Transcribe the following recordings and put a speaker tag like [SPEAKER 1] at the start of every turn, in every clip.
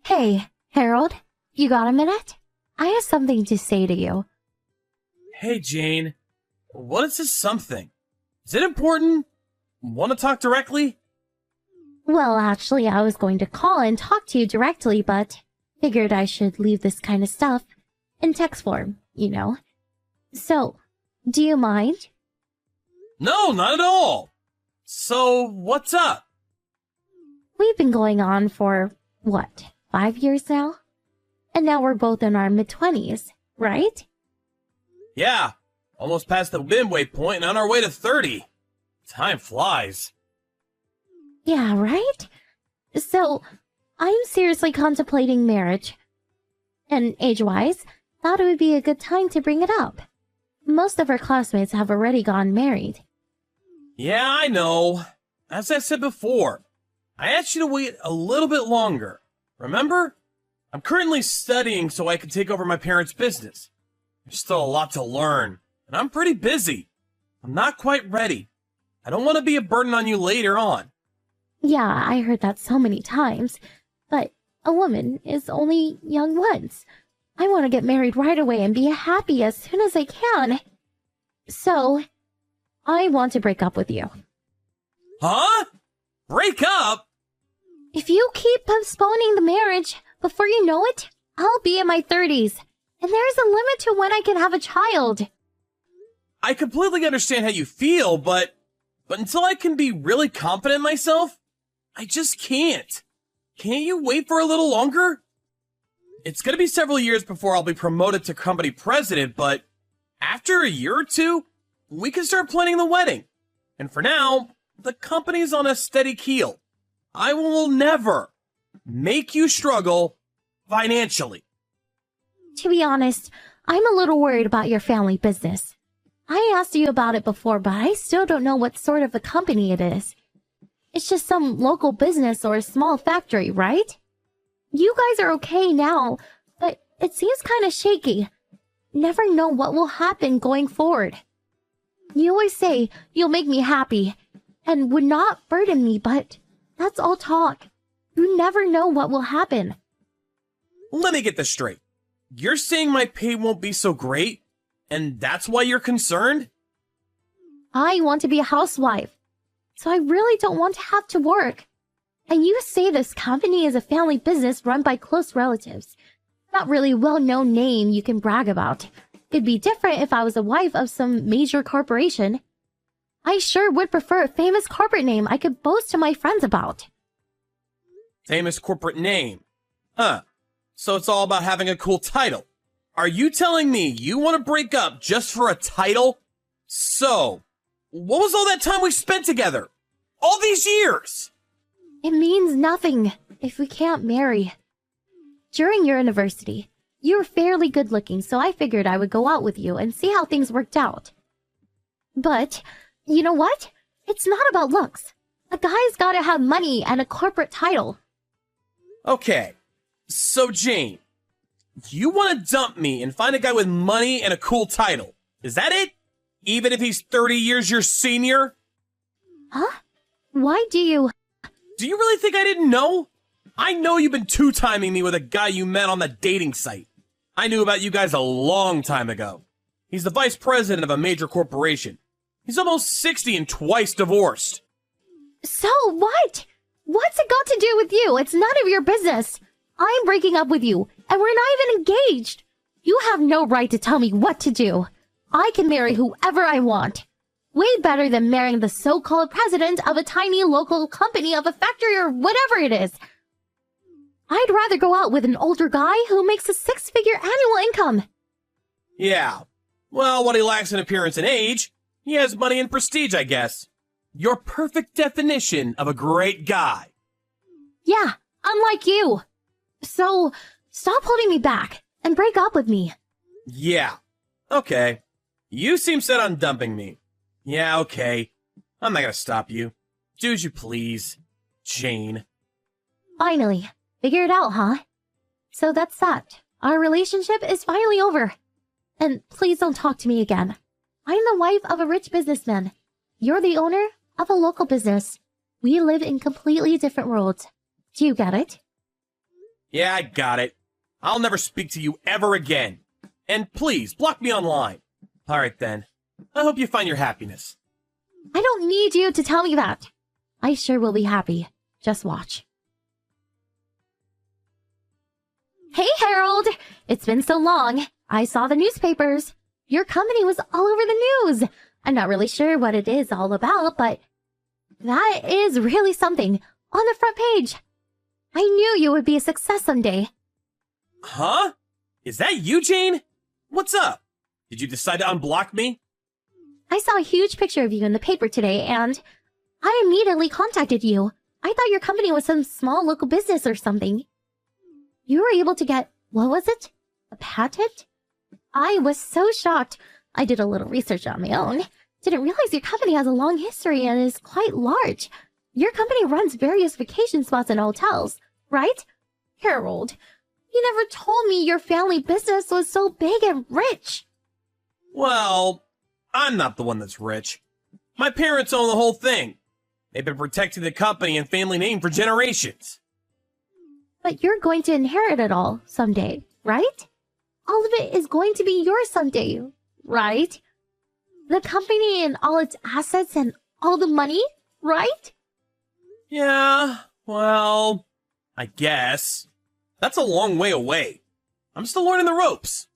[SPEAKER 1] Hey, Harold, you got a minute? I have something to say to you.
[SPEAKER 2] Hey, Jane. What is this something? Is it important? Want to talk directly?
[SPEAKER 1] Well, actually, I was going to call and talk to you directly, but figured I should leave this kind of stuff in text form, you know. So, do you mind?
[SPEAKER 2] No, not at all. So, what's up?
[SPEAKER 1] We've been going on for, 5 years now? And now we're both in our mid-20s, right?
[SPEAKER 2] Yeah, almost past the midway point and on our way to 30. Time flies.
[SPEAKER 1] Yeah, right? So, I'm seriously contemplating marriage. And age-wise, thought it would be a good time to bring it up. Most of our classmates have already gotten married.
[SPEAKER 2] Yeah, I know. As I said before, I asked you to wait a little bit longer. Remember? I'm currently studying so I can take over my parents' business. There's still a lot to learn, and I'm pretty busy. I'm not quite ready. I don't want to be a burden on you later on.
[SPEAKER 1] Yeah, I heard that so many times. But a woman is only young once. I want to get married right away and be happy as soon as I can. So, I want to break up with you.
[SPEAKER 2] Huh? Break up?
[SPEAKER 1] If you keep postponing the marriage, before you know it, I'll be in my 30s. And there's a limit to when I can have a child.
[SPEAKER 2] I completely understand how you feel, but until I can be really confident in myself, I just can't. Can't you wait for a little longer? It's gonna be several years before I'll be promoted to company president, but after a year or two, we can start planning the wedding. And for now, the company's on a steady keel. I will never make you struggle financially.
[SPEAKER 1] To be honest, I'm a little worried about your family business. I asked you about it before, but I still don't know what sort of a company it is. It's just some local business or a small factory, right? You guys are okay now, but it seems kind of shaky. Never know what will happen going forward. You always say you'll make me happy and would not burden me, but that's all talk. You never know what will happen.
[SPEAKER 2] Let me get this straight. You're saying my pay won't be so great, and that's why you're concerned?
[SPEAKER 1] I want to be a housewife, so I really don't want to have to work. And you say this company is a family business run by close relatives. Not really well-known name you can brag about. It'd be different if I was a wife of some major corporation. I sure would prefer a famous corporate name I could boast to my friends about.
[SPEAKER 2] Famous corporate name. Huh. So it's all about having a cool title. Are you telling me you want to break up just for a title? So, what was all that time we spent together? All these years?
[SPEAKER 1] It means nothing if we can't marry. During your university, you were fairly good looking, so I figured I would go out with you and see how things worked out. But, you know what? It's not about looks. A guy's gotta have money and a corporate title.
[SPEAKER 2] Okay, so Jane, you want to dump me and find a guy with money and a cool title. Is that it? Even if he's 30 years your senior?
[SPEAKER 1] Huh? Why do you...
[SPEAKER 2] Do you really think I didn't know? I know you've been two-timing me with a guy you met on the dating site. I knew about you guys a long time ago. He's the vice president of a major corporation. He's almost 60 and twice divorced.
[SPEAKER 1] So what? What's it got to do with you? It's none of your business. I'm breaking up with you, and we're not even engaged. You have no right to tell me what to do. I can marry whoever I want. Way better than marrying the so-called president of a tiny local company of a factory or whatever it is. I'd rather go out with an older guy who makes a six-figure annual income.
[SPEAKER 2] Yeah. Well, what he lacks in appearance and age, he has money and prestige, I guess. Your perfect definition of a great guy.
[SPEAKER 1] Yeah, unlike you. So, stop holding me back and break up with me.
[SPEAKER 2] Yeah. Okay. You seem set on dumping me. Yeah, okay. I'm not gonna stop you. Do as you please, Jane.
[SPEAKER 1] Finally. Figure it out, huh? So that's that. Our relationship is finally over. And please don't talk to me again. I'm the wife of a rich businessman. You're the owner of a local business. We live in completely different worlds. Do you get it?
[SPEAKER 2] Yeah, I got it. I'll never speak to you ever again. And please, block me online. Alright then. I hope you find your happiness.
[SPEAKER 1] I don't need you to tell me that. I sure will be happy. Just watch. Hey, Harold! It's been so long. I saw the newspapers. Your company was all over the news. I'm not really sure what it is all about, but that is really something. On the front page. I knew you would be a success someday.
[SPEAKER 2] Huh? Is that you, Jane? What's up? Did you decide to unblock me?
[SPEAKER 1] I saw a huge picture of you in the paper today, and I immediately contacted you. I thought your company was some small local business or something. You were able to get, what was it? A patent? I was so shocked. I did a little research on my own. Didn't realize your company has a long history and is quite large. Your company runs various vacation spots and hotels, right? Harold, you never told me your family business was so big and rich.
[SPEAKER 2] Well, I'm not the one that's rich. My parents own the whole thing. They've been protecting the company and family name for generations.
[SPEAKER 1] But you're going to inherit it all someday, right? All of it is going to be yours someday, right? The company and all its assets and all the money, right?
[SPEAKER 2] Yeah, well, I guess. That's a long way away. I'm still learning the ropes.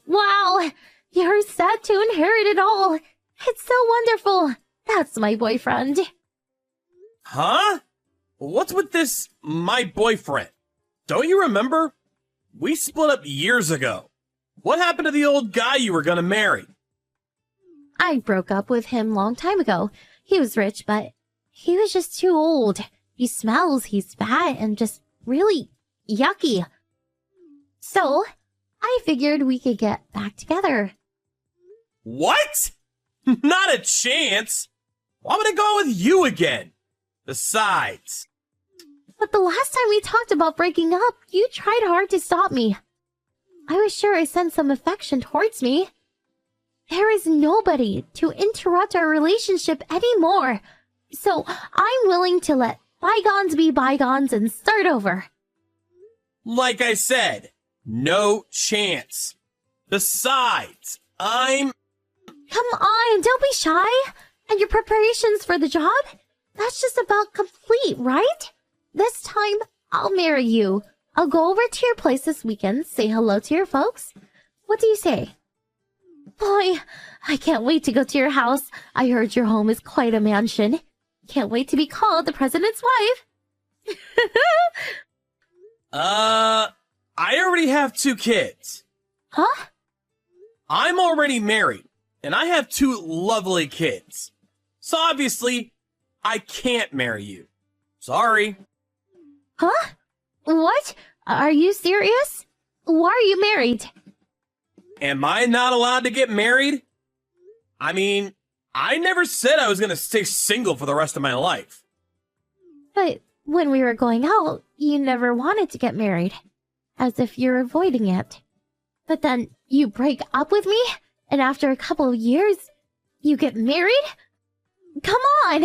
[SPEAKER 1] Wow, you're set to inherit it all. It's so wonderful. That's my boyfriend.
[SPEAKER 2] Huh? What's with this, my boyfriend? Don't you remember? We split up years ago. What happened to the old guy you were gonna marry?
[SPEAKER 1] I broke up with him long time ago. He was rich, but he was just too old. He smells, he's fat, and just really yucky. So, I figured we could get back together.
[SPEAKER 2] What? Not a chance. Why would I go with you again? Besides...
[SPEAKER 1] But the last time we talked about breaking up, you tried hard to stop me. I was sure I sent some affection towards me. There is nobody to interrupt our relationship anymore. So I'm willing to let bygones be bygones and start over.
[SPEAKER 2] Like I said, no chance. Besides, I'm...
[SPEAKER 1] Come on, don't be shy. And your preparations for the job? That's just about complete, right? This time, I'll marry you. I'll go over to your place this weekend, say hello to your folks. What do you say? Boy, I can't wait to go to your house. I heard your home is quite a mansion. Can't wait to be called the president's wife.
[SPEAKER 2] I already have 2 kids.
[SPEAKER 1] Huh?
[SPEAKER 2] I'm already married, and I have 2 lovely kids. So obviously, I can't marry you. Sorry.
[SPEAKER 1] Huh? What? Are you serious? Why are you married?
[SPEAKER 2] Am I not allowed to get married? I mean, I never said I was gonna stay single for the rest of my life.
[SPEAKER 1] But when we were going out, you never wanted to get married. As if you're avoiding it. But then you break up with me, and after a couple of years, you get married? Come on!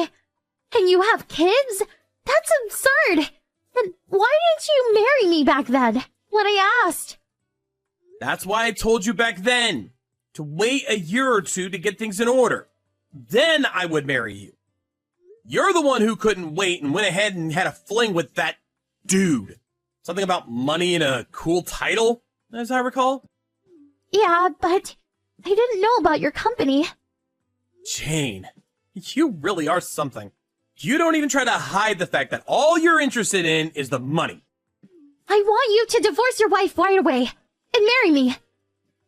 [SPEAKER 1] And you have kids? That's absurd! Then why didn't you marry me back then, when I asked?
[SPEAKER 2] That's why I told you back then, to wait a year or 2 to get things in order. Then I would marry you. You're the one who couldn't wait and went ahead and had a fling with that dude. Something about money and a cool title, as I recall.
[SPEAKER 1] Yeah, but I didn't know about your company.
[SPEAKER 2] Jane, you really are something. You don't even try to hide the fact that all you're interested in is the money.
[SPEAKER 1] I want you to divorce your wife right away and marry me.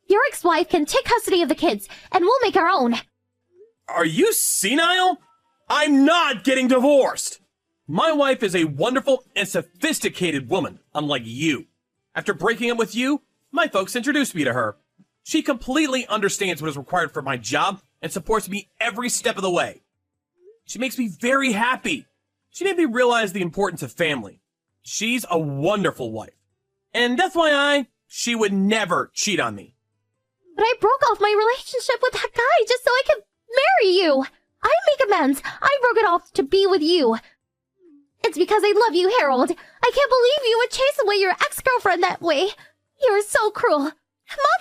[SPEAKER 1] Your ex-wife can take custody of the kids, and we'll make our own.
[SPEAKER 2] Are you senile? I'm not getting divorced. My wife is a wonderful and sophisticated woman, unlike you. After breaking up with you, my folks introduced me to her. She completely understands what is required for my job and supports me every step of the way. She makes me very happy. She made me realize the importance of family. She's a wonderful wife. And FYI, she would never cheat on me.
[SPEAKER 1] But I broke off my relationship with that guy just so I could marry you. I make amends. I broke it off to be with you. It's because I love you, Harold. I can't believe you would chase away your ex-girlfriend that way. You're so cruel.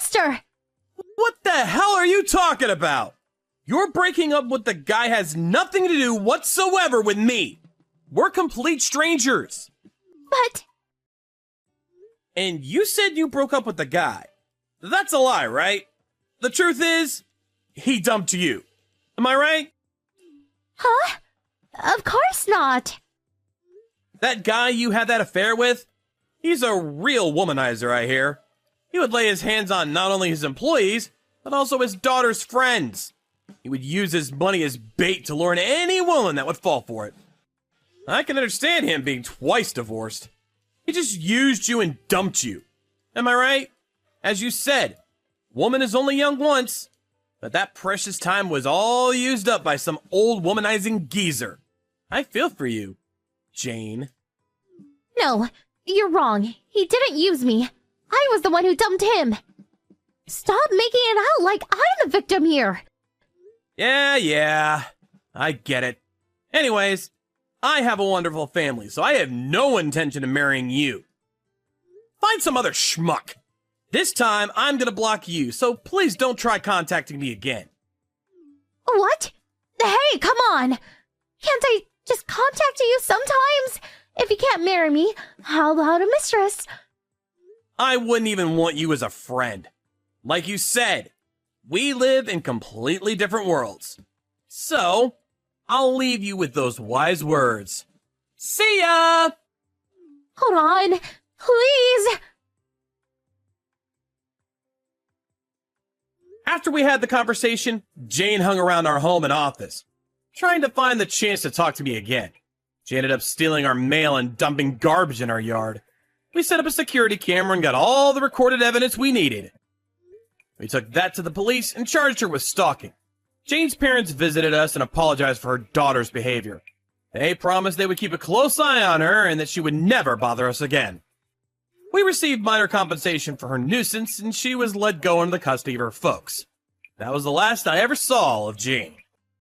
[SPEAKER 1] Monster!
[SPEAKER 2] What the hell are you talking about? Your breaking up with the guy has nothing to do whatsoever with me. We're complete strangers.
[SPEAKER 1] But...
[SPEAKER 2] And you said you broke up with the guy. That's a lie, right? The truth is, he dumped you. Am I right?
[SPEAKER 1] Huh? Of course not.
[SPEAKER 2] That guy you had that affair with? He's a real womanizer, I hear. He would lay his hands on not only his employees, but also his daughter's friends. He would use his money as bait to lure in any woman that would fall for it. I can understand him being twice divorced. He just used you and dumped you. Am I right? As you said, woman is only young once, but that precious time was all used up by some old womanizing geezer. I feel for you, Jane.
[SPEAKER 1] No, you're wrong. He didn't use me. I was the one who dumped him. Stop making it out like I'm the victim here.
[SPEAKER 2] Yeah, I get it. Anyways, I have a wonderful family, so I have no intention of marrying you. Find some other schmuck. This time, I'm gonna block you, so please don't try contacting me again.
[SPEAKER 1] What? Hey, come on. Can't I just contact you sometimes? If you can't marry me, how about a mistress?
[SPEAKER 2] I wouldn't even want you as a friend. Like you said, we live in completely different worlds. So, I'll leave you with those wise words. See ya!
[SPEAKER 1] Hold on, please.
[SPEAKER 2] After we had the conversation, Jane hung around our home and office, trying to find the chance to talk to me again. She ended up stealing our mail and dumping garbage in our yard. We set up a security camera and got all the recorded evidence we needed. We took that to the police and charged her with stalking. Jane's parents visited us and apologized for her daughter's behavior. They promised they would keep a close eye on her and that she would never bother us again. We received minor compensation for her nuisance, and she was let go into the custody of her folks. That was the last I ever saw of Jane.